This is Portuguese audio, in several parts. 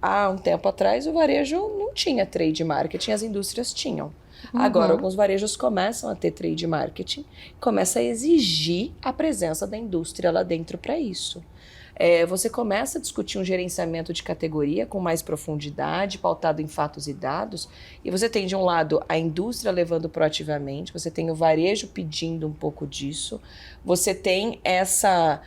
Há um tempo atrás, o varejo não tinha trade marketing, as indústrias tinham. Agora, alguns varejos começam a ter trade marketing, começa a exigir a presença da indústria lá dentro para isso. Você começa a discutir um gerenciamento de categoria com mais profundidade, pautado em fatos e dados, e você tem, de um lado, a indústria levando proativamente, você tem o varejo pedindo um pouco disso, você tem essa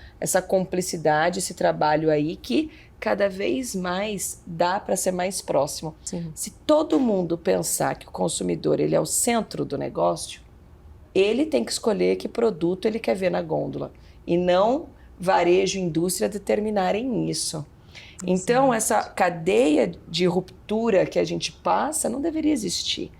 cumplicidade, esse trabalho aí que cada vez mais dá para ser mais próximo. Sim. Se todo mundo pensar que o consumidor ele é o centro do negócio, ele tem que escolher que produto ele quer ver na gôndola, e não varejo e indústria determinarem isso. Então, essa cadeia de ruptura que a gente passa não deveria existir.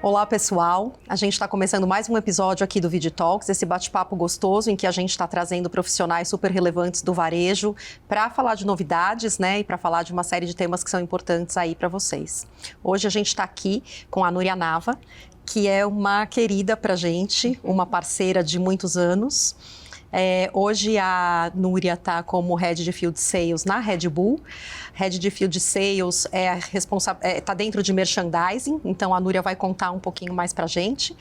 Olá, pessoal. A gente está começando mais um episódio aqui do Vidi Talks, esse bate-papo gostoso em que a gente está trazendo profissionais super relevantes do varejo para falar de novidades, né, e para falar de uma série de temas que são importantes aí para vocês. Hoje a gente está aqui com a Núria Nava, que é uma querida para a gente, uma parceira de muitos anos. Hoje a Núria está como Head de Field Sales na Red Bull. Head de Field Sales está dentro de merchandising, então a Núria vai contar um pouquinho mais para a gente.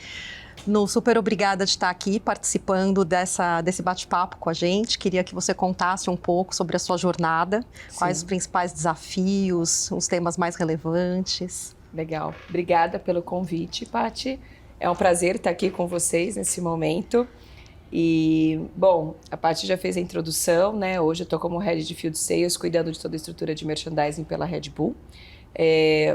Super obrigada de estar aqui participando desse bate-papo com a gente. Queria que você contasse um pouco sobre a sua jornada, quais os principais desafios, os temas mais relevantes. Legal. Obrigada pelo convite, Paty. É um prazer estar aqui com vocês nesse momento. E, bom, a Paty já fez a introdução, né? Hoje eu estou como Head de Field Sales, cuidando de toda a estrutura de merchandising pela Red Bull.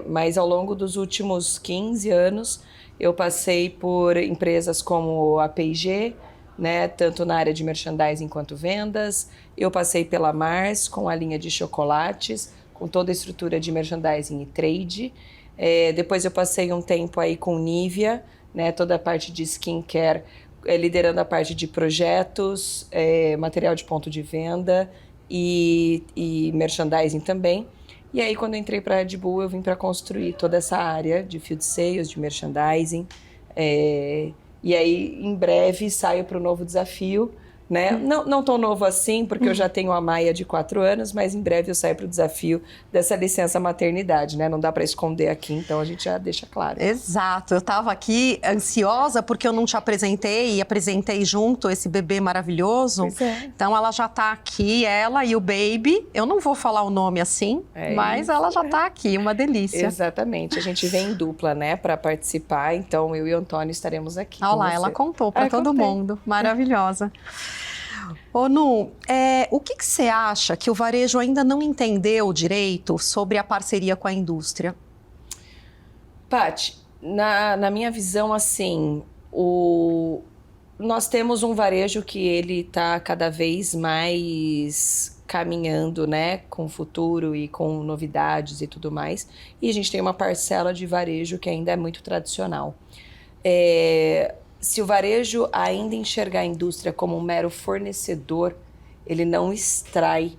Mas ao longo dos últimos 15 anos, eu passei por empresas como a P&G, né? Tanto na área de merchandising quanto vendas. Eu passei pela Mars, com a linha de chocolates, com toda a estrutura de merchandising e trade. Depois eu passei um tempo aí com Nivea, né? Toda a parte de skincare, liderando a parte de projetos, material de ponto de venda e merchandising também. E aí, quando eu entrei para a Red Bull, eu vim para construir toda essa área de field sales, de merchandising. E aí, em breve, saio para o novo desafio, né? Não tão novo assim, porque eu já tenho a Maia de 4 anos, mas em breve eu saio para o desafio dessa licença maternidade, né? Não dá para esconder aqui, então a gente já deixa claro. Exato, eu estava aqui ansiosa porque eu não te apresentei e apresentei junto esse bebê maravilhoso. Pois é. Então ela já está aqui, ela e o baby. Eu não vou falar o nome assim, mas ela já está aqui, uma delícia. Exatamente, a gente vem em dupla, né, para participar, então eu e o Antônio estaremos aqui. Olha lá, ela contou para todo mundo, maravilhosa. Ô Nu, o que você acha que o varejo ainda não entendeu direito sobre a parceria com a indústria? Paty, na minha visão, assim, nós temos um varejo que ele está cada vez mais caminhando, né, com o futuro e com novidades e tudo mais, e a gente tem uma parcela de varejo que ainda é muito tradicional. Se o varejo ainda enxergar a indústria como um mero fornecedor, ele não extrai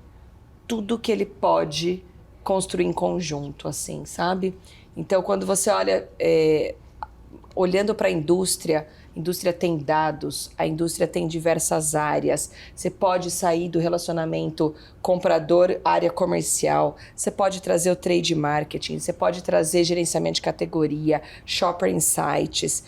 tudo que ele pode construir em conjunto, assim, sabe? Então, quando você olha, olhando para a indústria tem dados, a indústria tem diversas áreas. Você pode sair do relacionamento comprador-área comercial, você pode trazer o trade marketing, você pode trazer gerenciamento de categoria, shopper insights,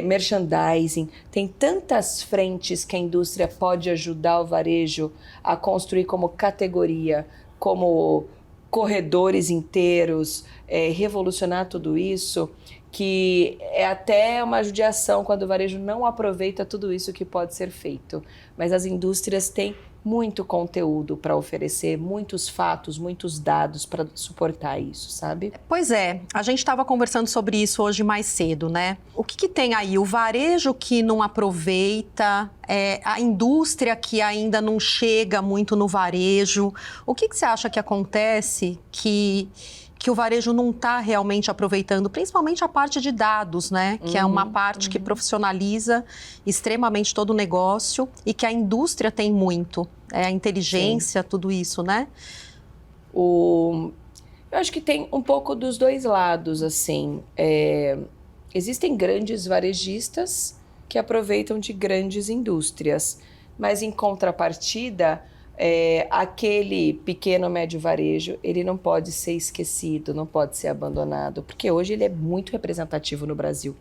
merchandising. Tem tantas frentes que a indústria pode ajudar o varejo a construir como categoria, como corredores inteiros, revolucionar tudo isso, que é até uma judiação quando o varejo não aproveita tudo isso que pode ser feito. Mas as indústrias têm muito conteúdo para oferecer, muitos fatos, muitos dados para suportar isso, sabe? Pois é, a gente estava conversando sobre isso hoje mais cedo, né? O que tem aí? O varejo que não aproveita, a indústria que ainda não chega muito no varejo. O que você acha que acontece que o varejo não está realmente aproveitando, principalmente a parte de dados, né? Que é uma parte que profissionaliza extremamente todo o negócio e que a indústria tem muito. A inteligência, tudo isso, né? Eu acho que tem um pouco dos dois lados, assim. Existem grandes varejistas que aproveitam de grandes indústrias, mas em contrapartida, Aquele pequeno médio varejo, ele não pode ser esquecido, não pode ser abandonado, porque hoje ele é muito representativo no Brasil,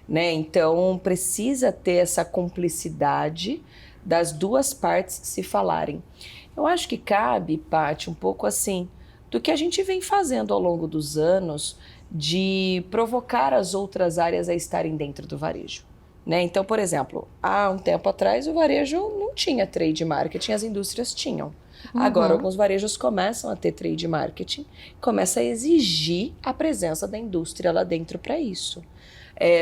né? Então precisa ter essa cumplicidade das duas partes se falarem. Eu acho que cabe, Paty, um pouco assim, do que a gente vem fazendo ao longo dos anos de provocar as outras áreas a estarem dentro do varejo. Né? Então, por exemplo, há um tempo atrás o varejo não tinha trade marketing, as indústrias tinham. Agora, alguns varejos começam a ter trade marketing, começa a exigir a presença da indústria lá dentro para isso.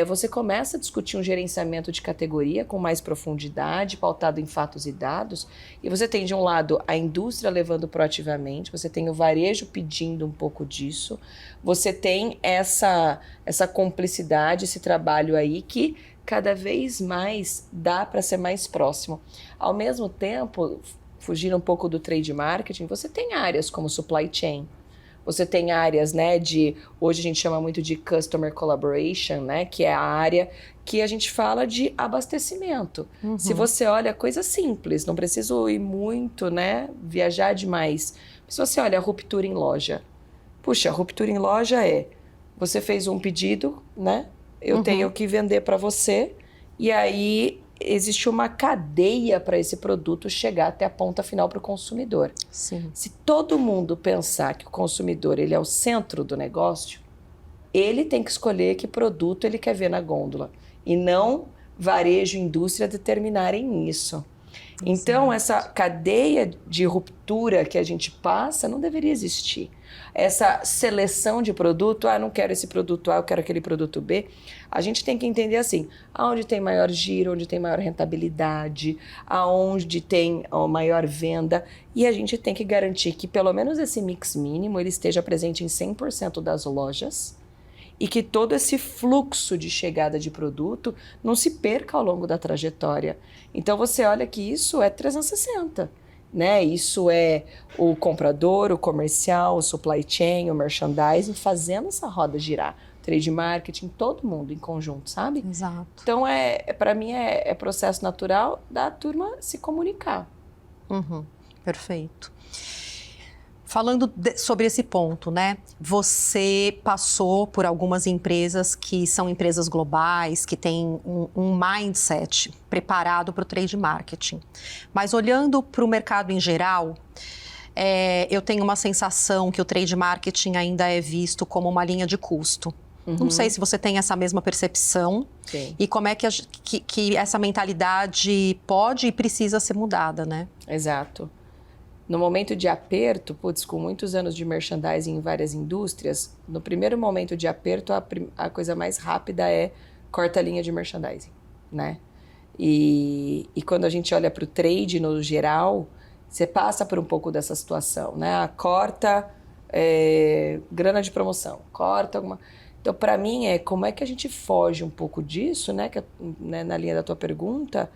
Você começa a discutir um gerenciamento de categoria com mais profundidade, pautado em fatos e dados, e você tem, de um lado, a indústria levando proativamente, você tem o varejo pedindo um pouco disso, você tem essa cumplicidade, esse trabalho aí que cada vez mais dá para ser mais próximo. Ao mesmo tempo, fugindo um pouco do trade marketing, você tem áreas como supply chain, você tem áreas, né, hoje a gente chama muito de customer collaboration, né, que é a área que a gente fala de abastecimento. Se você olha, coisa simples, não preciso ir muito, né, viajar demais. Se você olha a ruptura em loja, puxa, a ruptura em loja você fez um pedido, né, eu tenho que vender para você, e aí existe uma cadeia para esse produto chegar até a ponta final para o consumidor. Sim. Se todo mundo pensar que o consumidor ele é o centro do negócio, ele tem que escolher que produto ele quer ver na gôndola, e não varejo e indústria determinarem isso. Então, essa cadeia de ruptura que a gente passa não deveria existir. Essa seleção de produto, não quero esse produto A, eu quero aquele produto B. A gente tem que entender assim, aonde tem maior giro, onde tem maior rentabilidade, aonde tem maior venda. E a gente tem que garantir que pelo menos esse mix mínimo ele esteja presente em 100% das lojas, e que todo esse fluxo de chegada de produto não se perca ao longo da trajetória. Então você olha que isso é 360, né? Isso é o comprador, o comercial, o supply chain, o merchandising, fazendo essa roda girar. Trade marketing, todo mundo em conjunto, sabe? Exato. Então, para mim, é processo natural da turma se comunicar. Perfeito. Falando sobre esse ponto, né? Você passou por algumas empresas que são empresas globais, que têm um mindset preparado para o trade marketing. Mas olhando para o mercado em geral, eu tenho uma sensação que o trade marketing ainda é visto como uma linha de custo. Não sei se você tem essa mesma percepção. Sim. E como é que essa mentalidade pode e precisa ser mudada, né? Exato. No momento de aperto, com muitos anos de merchandising em várias indústrias, no primeiro momento de aperto, a coisa mais rápida é corta a linha de merchandising, né? E quando a gente olha para o trade no geral, você passa por um pouco dessa situação, né? Corta grana de promoção, corta alguma... Então, para mim, como é que a gente foge um pouco disso, né? Na linha da tua pergunta,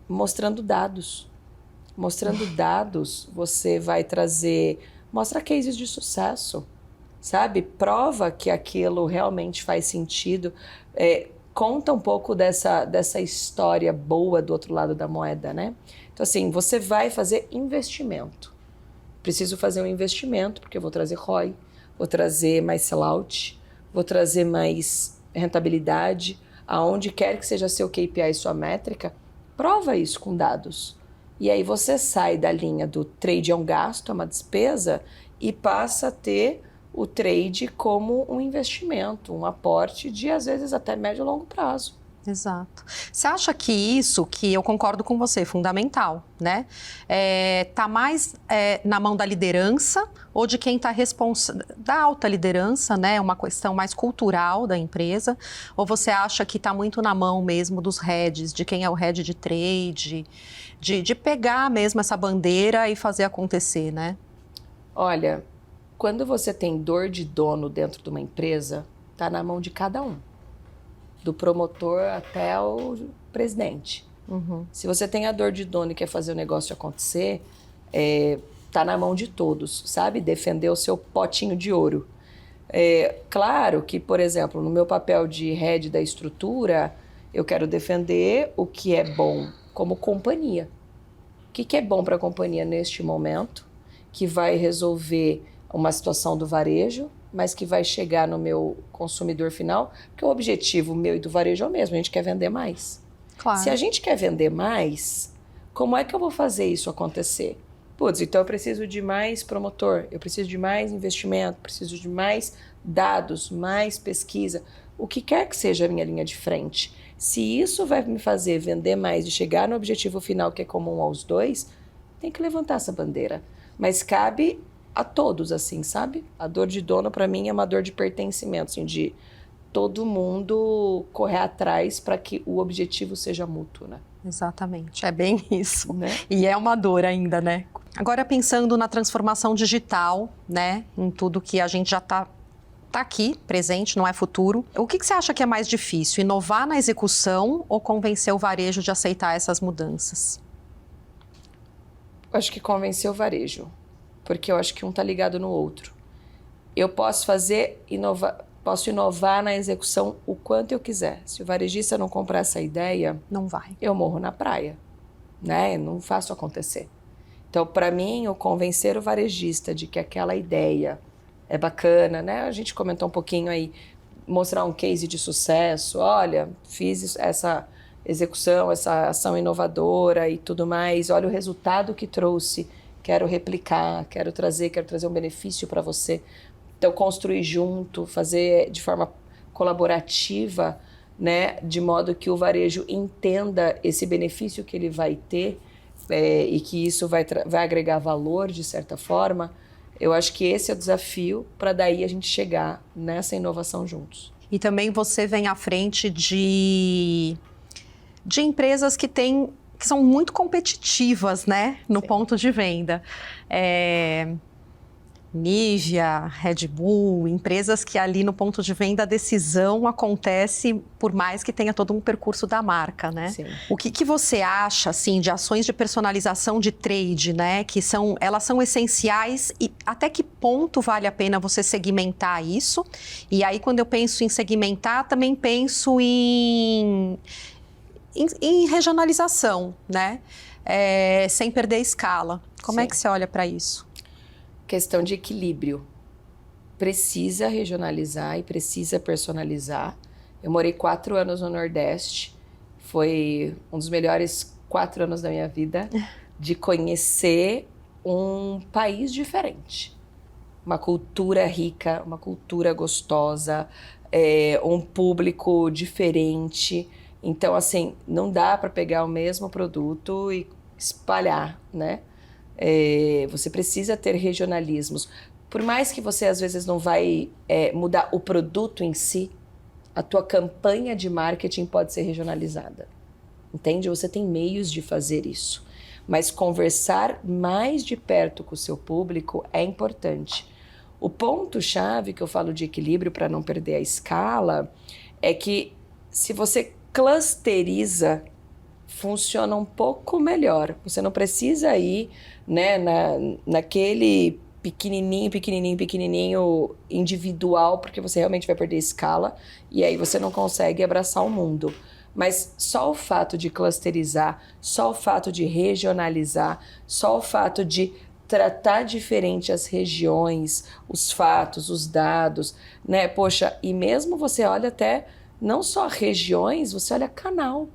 mostrando dados. Mostrando dados, você vai trazer... Mostra cases de sucesso, sabe? Prova que aquilo realmente faz sentido. Conta um pouco dessa história boa do outro lado da moeda, né? Então, assim, você vai fazer investimento. Preciso fazer um investimento, porque eu vou trazer ROI, vou trazer mais sellout, vou trazer mais rentabilidade, aonde quer que seja seu KPI, sua métrica, prova isso com dados. E aí você sai da linha do trade é um gasto, é uma despesa, e passa a ter o trade como um investimento, um aporte de, às vezes, até médio e longo prazo. Exato. Você acha que isso, que eu concordo com você, é fundamental, né? Tá mais na mão da liderança ou de quem está responsável, da alta liderança, né? Uma questão mais cultural da empresa? Ou você acha que está muito na mão mesmo dos heads, de quem é o head de trade, de pegar mesmo essa bandeira e fazer acontecer, né? Olha, quando você tem dor de dono dentro de uma empresa, está na mão de cada um. Do promotor até o presidente. Se você tem a dor de dono e quer fazer o negócio acontecer, tá na mão de todos, sabe? Defender o seu potinho de ouro. Claro que, por exemplo, no meu papel de head da estrutura, eu quero defender o que é bom como companhia. que é bom para a companhia neste momento, que vai resolver uma situação do varejo, mas que vai chegar no meu consumidor final, porque o objetivo meu e do varejo é o mesmo, a gente quer vender mais. Claro. Se a gente quer vender mais, como é que eu vou fazer isso acontecer? Putz, então eu preciso de mais promotor, eu preciso de mais investimento, preciso de mais dados, mais pesquisa, o que quer que seja a minha linha de frente. Se isso vai me fazer vender mais e chegar no objetivo final que é comum aos dois, tem que levantar essa bandeira. Mas cabe a todos, assim, sabe? A dor de dono, para mim, é uma dor de pertencimento, assim, de todo mundo correr atrás para que o objetivo seja mútuo, né? Exatamente, é bem isso. Né? E é uma dor ainda, né? Agora, pensando na transformação digital, né? Em tudo que a gente já está aqui, presente, não é futuro. O que você acha que é mais difícil? Inovar na execução ou convencer o varejo de aceitar essas mudanças? Eu acho que convencer o varejo, porque eu acho que um está ligado no outro. Eu posso posso inovar na execução o quanto eu quiser. Se o varejista não comprar essa ideia, não vai. Eu morro na praia, né? Não faço acontecer. Então, para mim, o convencer o varejista de que aquela ideia é bacana, né? A gente comentou um pouquinho aí, mostrar um case de sucesso. Olha, fiz essa execução, essa ação inovadora e tudo mais. Olha o resultado que trouxe. Quero replicar, quero trazer um benefício para você. Então, construir junto, fazer de forma colaborativa, né? De modo que o varejo entenda esse benefício que ele vai ter e que isso vai agregar valor, de certa forma. Eu acho que esse é o desafio para daí a gente chegar nessa inovação juntos. E também você vem à frente de empresas que são muito competitivas, né? No Sim. ponto de venda. Nivea, Red Bull, empresas que ali no ponto de venda a decisão acontece por mais que tenha todo um percurso da marca, né? Sim. O que você acha, assim, de ações de personalização de trade, né? Que elas são essenciais e até que ponto vale a pena você segmentar isso? E aí, quando eu penso em segmentar, também penso em regionalização, né? Sem perder escala. Como é que você olha para isso? Questão de equilíbrio. Precisa regionalizar e precisa personalizar. Eu morei 4 anos no Nordeste. Foi um dos melhores 4 anos da minha vida de conhecer um país diferente. Uma cultura rica, uma cultura gostosa, um público diferente. Então, assim, não dá para pegar o mesmo produto e espalhar, né? Você precisa ter regionalismos. Por mais que você às vezes não vai mudar o produto em si, a tua campanha de marketing pode ser regionalizada. Entende? Você tem meios de fazer isso. Mas conversar mais de perto com o seu público é importante. O ponto-chave que eu falo de equilíbrio para não perder a escala é que se você clusteriza, funciona um pouco melhor. Você não precisa ir, né, naquele pequenininho individual, porque você realmente vai perder escala e aí você não consegue abraçar o mundo. Mas só o fato de clusterizar, só o fato de regionalizar, só o fato de tratar diferente as regiões, os fatos, os dados, né? Poxa, e mesmo você olha até não só regiões, você olha canal.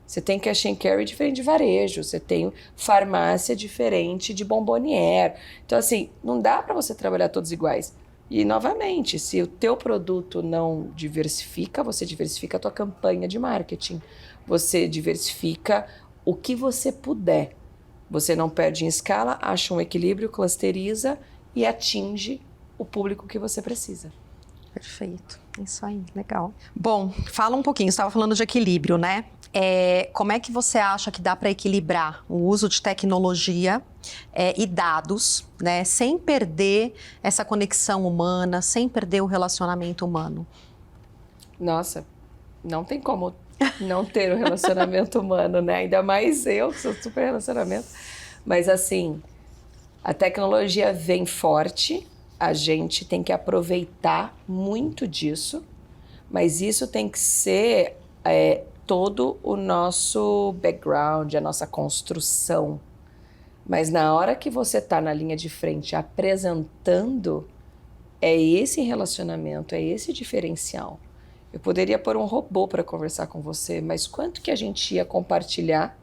Você tem cash and carry diferente de varejo, você tem farmácia diferente de bomboniere. Então, assim, não dá para você trabalhar todos iguais. E, novamente, se o teu produto não diversifica, você diversifica a tua campanha de marketing. Você diversifica o que você puder. Você não perde em escala, acha um equilíbrio, clusteriza e atinge o público que você precisa. Perfeito, isso aí, legal. Bom, fala um pouquinho, você estava falando de equilíbrio, né? Como é que você acha que dá para equilibrar o uso de tecnologia e dados, né, sem perder essa conexão humana, sem perder o relacionamento humano? Nossa, não tem como não ter um relacionamento humano, né? Ainda mais eu, que sou super relacionamento. Mas assim, a tecnologia vem forte, a gente tem que aproveitar muito disso, mas isso tem que ser todo o nosso background, a nossa construção. Mas na hora que você tá na linha de frente apresentando, é esse relacionamento, é esse diferencial. Eu poderia pôr um robô para conversar com você, mas quanto que a gente ia compartilhar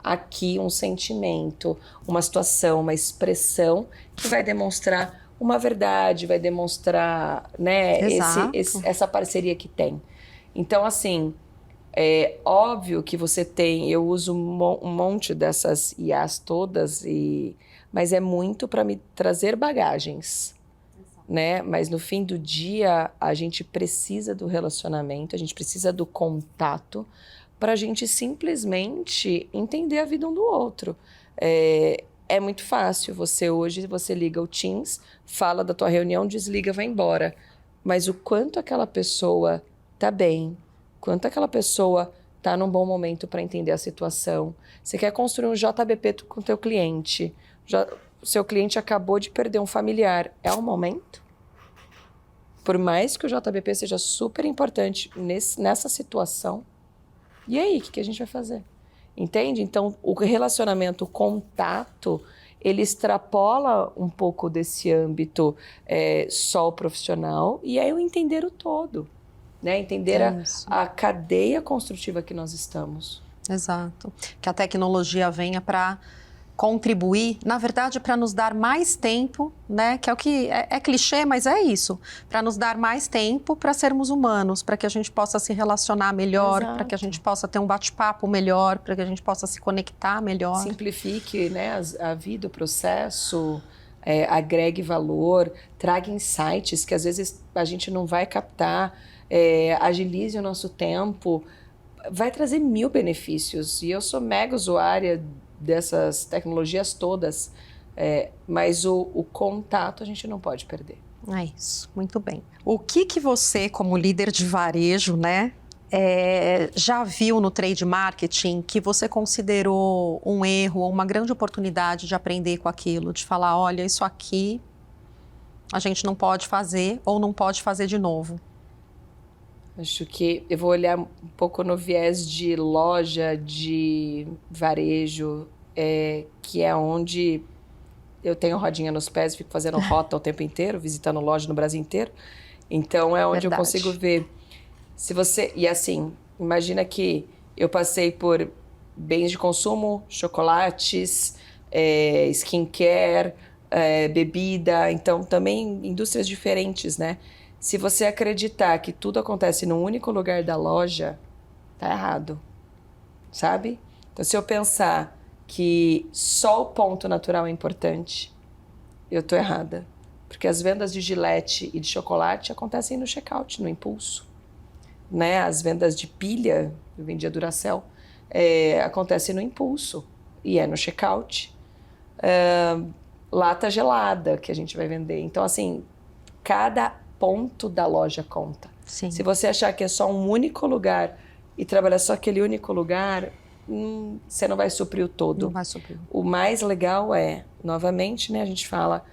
aqui um sentimento, uma situação, uma expressão que vai demonstrar uma verdade, vai demonstrar, né, essa parceria que tem. Então, assim, é óbvio que você tem, eu uso um monte dessas IAs todas, mas é muito para me trazer bagagens, né? Mas no fim do dia, a gente precisa do relacionamento, a gente precisa do contato para a gente simplesmente entender a vida um do outro. É muito fácil, hoje você liga o Teams, fala da tua reunião, desliga, vai embora. Mas o quanto aquela pessoa tá bem, quanto aquela pessoa tá num bom momento para entender a situação. Você quer construir um JBP com o teu cliente, o seu cliente acabou de perder um familiar, é o momento? Por mais que o JBP seja super importante nessa situação, e aí, o que a gente vai fazer? Entende? Então, o relacionamento, o contato, ele extrapola um pouco desse âmbito só o profissional e aí o entender o todo, né? Entender a cadeia construtiva que nós estamos. Exato. Que a tecnologia venha para contribuir, na verdade, para nos dar mais tempo, né? Que é o que é clichê, mas é isso. Para nos dar mais tempo para sermos humanos, para que a gente possa se relacionar melhor, para que a gente possa ter um bate-papo melhor, para que a gente possa se conectar melhor. Simplifique, né, a vida, o processo, agregue valor, traga insights que às vezes a gente não vai captar, agilize o nosso tempo, vai trazer 1000 benefícios. E eu sou mega usuária dessas tecnologias todas, mas o contato a gente não pode perder. É isso, muito bem. O que você, como líder de varejo, né, já viu no trade marketing que você considerou um erro ou uma grande oportunidade de aprender com aquilo, de falar, olha, isso aqui a gente não pode fazer ou não pode fazer de novo? Acho que eu vou olhar um pouco no viés de loja, de varejo, que é onde eu tenho rodinha nos pés, fico fazendo rota o tempo inteiro, visitando loja no Brasil inteiro. Então, é onde eu consigo ver. E assim, imagina que eu passei por bens de consumo, chocolates, skincare, bebida, então também indústrias diferentes, né? Se você acreditar que tudo acontece num único lugar da loja, tá errado, sabe? Então, se eu pensar que só o ponto natural é importante, eu tô errada. Porque as vendas de Gillette e de chocolate acontecem no checkout, no impulso. Né? As vendas de pilha, eu vendia Duracell, acontecem no impulso e é no checkout. Lata gelada que a gente vai vender. Então, assim, cada ponto da loja conta. Sim. Se você achar que é só um único lugar e trabalhar só aquele único lugar, você não vai suprir o todo. Não vai suprir. O mais legal novamente, né, a gente fala,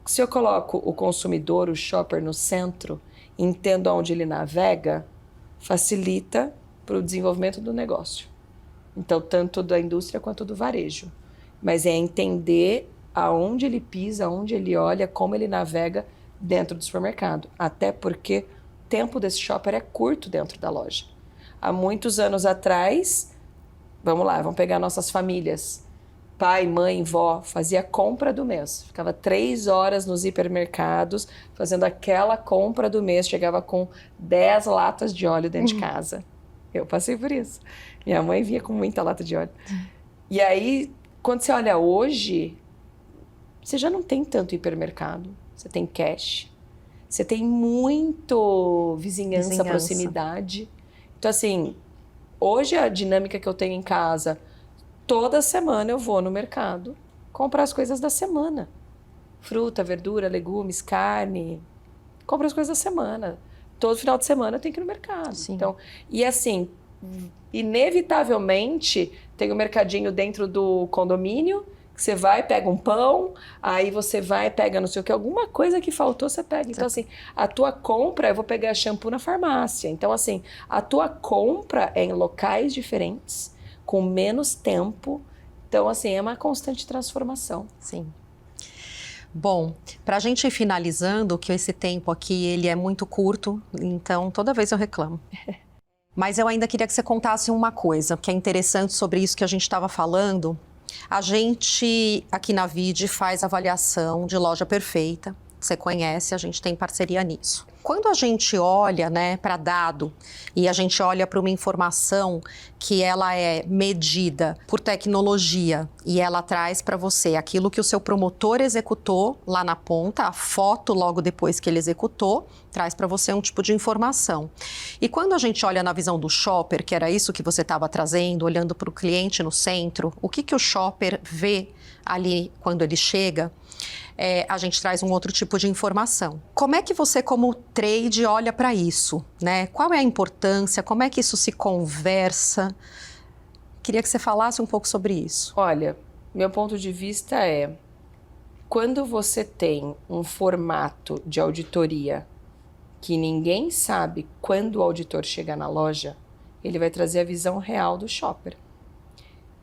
se eu coloco o consumidor, o shopper no centro, entendo onde ele navega, facilita para o desenvolvimento do negócio. Então, tanto da indústria quanto do varejo. Mas é entender aonde ele pisa, aonde ele olha, como ele navega dentro do supermercado. Até porque o tempo desse shopper é curto dentro da loja. Há muitos anos atrás, vamos pegar nossas famílias. Pai, mãe, vó, fazia compra do mês. Ficava 3 horas nos hipermercados fazendo aquela compra do mês. Chegava com 10 latas de óleo dentro de casa. Eu passei por isso. Minha mãe vinha com muita lata de óleo. E aí, quando você olha hoje, você já não tem tanto hipermercado. Você tem cash. Você tem muito vizinhança, proximidade. Então, assim, hoje a dinâmica que eu tenho em casa, toda semana eu vou no mercado comprar as coisas da semana. Fruta, verdura, legumes, carne. Compro as coisas da semana. Todo final de semana eu tenho que ir no mercado. Sim. Então, e assim, inevitavelmente tem um mercadinho dentro do condomínio, que você vai, pega um pão, aí você vai, pega não sei o que, alguma coisa que faltou, você pega. Então, assim, a tua compra, eu vou pegar shampoo na farmácia. Então, assim, a tua compra é em locais diferentes, com menos tempo, Então, assim, é uma constante transformação. Sim. Bom, para a gente ir finalizando, que esse tempo aqui ele é muito curto, então toda vez eu reclamo. Mas eu ainda queria que você contasse uma coisa, que é interessante sobre isso que a gente estava falando. A gente, aqui na Vide, faz avaliação de loja perfeita. Você conhece, a gente tem parceria nisso. Quando a gente olha, né, para dado e a gente olha para uma informação que ela é medida por tecnologia e ela traz para você aquilo que o seu promotor executou lá na ponta, a foto logo depois que ele executou, traz para você um tipo de informação. E quando a gente olha na visão do shopper, que era isso que você estava trazendo, olhando para o cliente no centro, o que o shopper vê ali quando ele chega? A gente traz um outro tipo de informação. Como é que você, como trade, olha para isso, né? Qual é a importância? Como é que isso se conversa? Queria que você falasse um pouco sobre isso. Olha, meu ponto de vista é, quando você tem um formato de auditoria que ninguém sabe quando o auditor chegar na loja, ele vai trazer a visão real do shopper.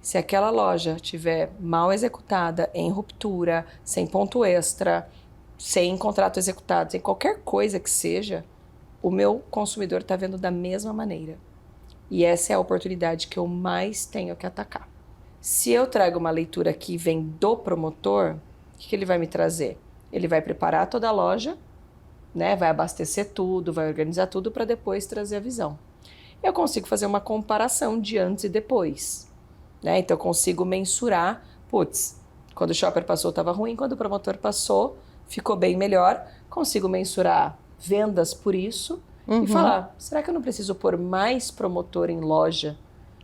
Se aquela loja estiver mal executada, em ruptura, sem ponto extra, sem contrato executado, sem qualquer coisa que seja, o meu consumidor está vendo da mesma maneira. E essa é a oportunidade que eu mais tenho que atacar. Se eu trago uma leitura que vem do promotor, o que ele vai me trazer? Ele vai preparar toda a loja, né? Vai abastecer tudo, vai organizar tudo para depois trazer a visão. Eu consigo fazer uma comparação de antes e depois. Né? Então eu consigo mensurar, quando o shopper passou estava ruim, quando o promotor passou ficou bem melhor, consigo mensurar vendas por isso e falar, será que eu não preciso pôr mais promotor em loja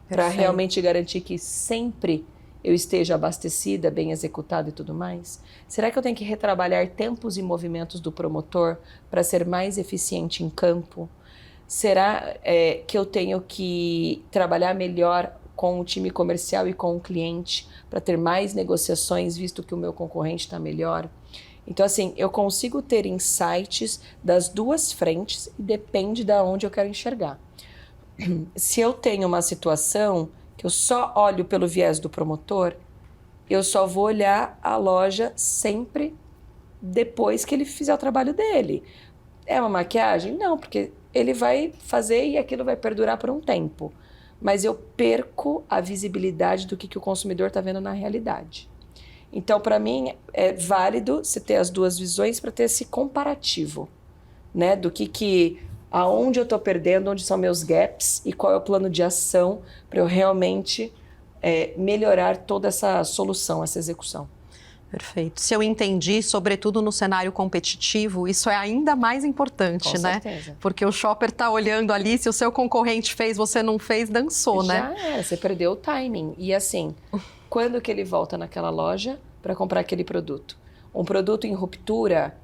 para realmente garantir que sempre eu esteja abastecida, bem executada e tudo mais? Será que eu tenho que retrabalhar tempos e movimentos do promotor para ser mais eficiente em campo? Será que eu tenho que trabalhar melhor com o time comercial e com o cliente para ter mais negociações, visto que o meu concorrente está melhor? Então, assim, eu consigo ter insights das duas frentes e depende de onde eu quero enxergar. Se eu tenho uma situação que eu só olho pelo viés do promotor, eu só vou olhar a loja sempre depois que ele fizer o trabalho dele. É uma maquiagem? Não, porque ele vai fazer e aquilo vai perdurar por um tempo. Mas eu perco a visibilidade do que o consumidor está vendo na realidade. Então, para mim, é válido você ter as duas visões para ter esse comparativo, né? Do aonde eu estou perdendo, onde são meus gaps e qual é o plano de ação para eu realmente melhorar toda essa solução, essa execução. Perfeito. Se eu entendi, sobretudo no cenário competitivo, isso é ainda mais importante, né? Com certeza. Porque o shopper está olhando ali, se o seu concorrente fez, você não fez, dançou, né? Já era, você perdeu o timing. E assim, quando que ele volta naquela loja para comprar aquele produto? Um produto em ruptura,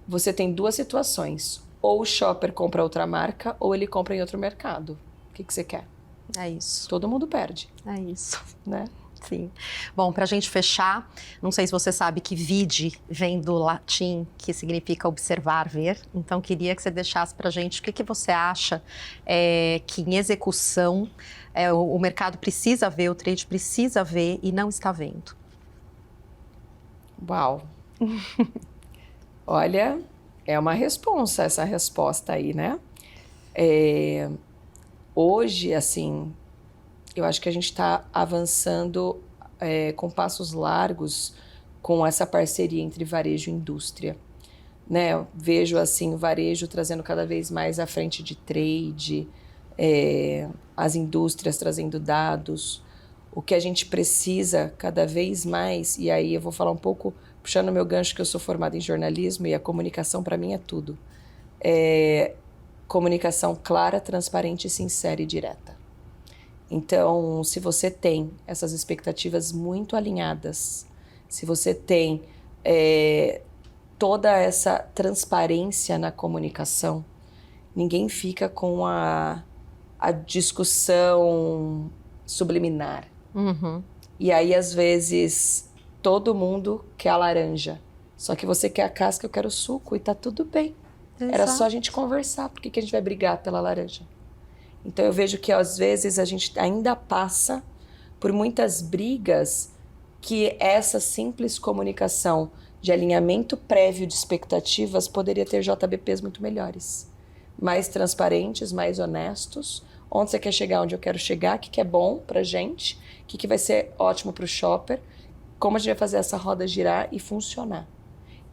você tem duas situações. Ou o shopper compra outra marca, ou ele compra em outro mercado. O que você quer? É isso. Todo mundo perde. É isso. Né? Sim. Bom, para a gente fechar, não sei se você sabe que vide vem do latim, que significa observar, ver. Então, queria que você deixasse para a gente o que você acha que em execução o mercado precisa ver, o trade precisa ver e não está vendo. Uau! Olha, é uma responsa essa resposta aí, né? Hoje, assim, eu acho que a gente está avançando com passos largos com essa parceria entre varejo e indústria. Né? Eu vejo assim, o varejo trazendo cada vez mais à frente de trade, as indústrias trazendo dados. O que a gente precisa cada vez mais, e aí eu vou falar um pouco, puxando o meu gancho, que eu sou formada em jornalismo e a comunicação para mim é tudo. Comunicação clara, transparente, sincera e direta. Então, se você tem essas expectativas muito alinhadas, se você tem toda essa transparência na comunicação, ninguém fica com a discussão subliminar. E aí, às vezes, todo mundo quer a laranja, só que você quer a casca, eu quero o suco, e tá tudo bem. Exato. Era só a gente conversar, por que a gente vai brigar pela laranja? Então eu vejo que às vezes a gente ainda passa por muitas brigas que essa simples comunicação de alinhamento prévio de expectativas poderia ter JBPs muito melhores, mais transparentes, mais honestos, onde você quer chegar, onde eu quero chegar, o que é bom pra gente, o que vai ser ótimo pro shopper, como a gente vai fazer essa roda girar e funcionar.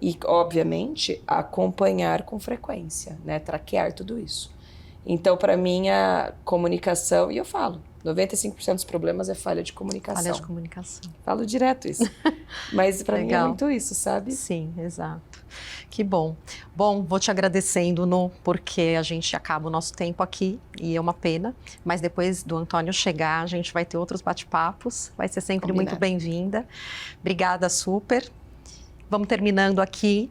E, obviamente, acompanhar com frequência, né? Traquear tudo isso. Então, para mim, a comunicação, e eu falo, 95% dos problemas é falha de comunicação. Falha de comunicação. Falo direto isso. Mas para mim é muito isso, sabe? Sim, exato. Que bom. Bom, vou te agradecendo, No, porque a gente acaba o nosso tempo aqui e é uma pena. Mas depois do Antônio chegar, a gente vai ter outros bate-papos. Vai ser sempre Combinado. muito bem-vinda. Obrigada, super. Vamos terminando aqui.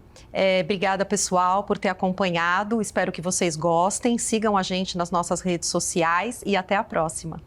Obrigada, pessoal, por ter acompanhado. Espero que vocês gostem. Sigam a gente nas nossas redes sociais e até a próxima.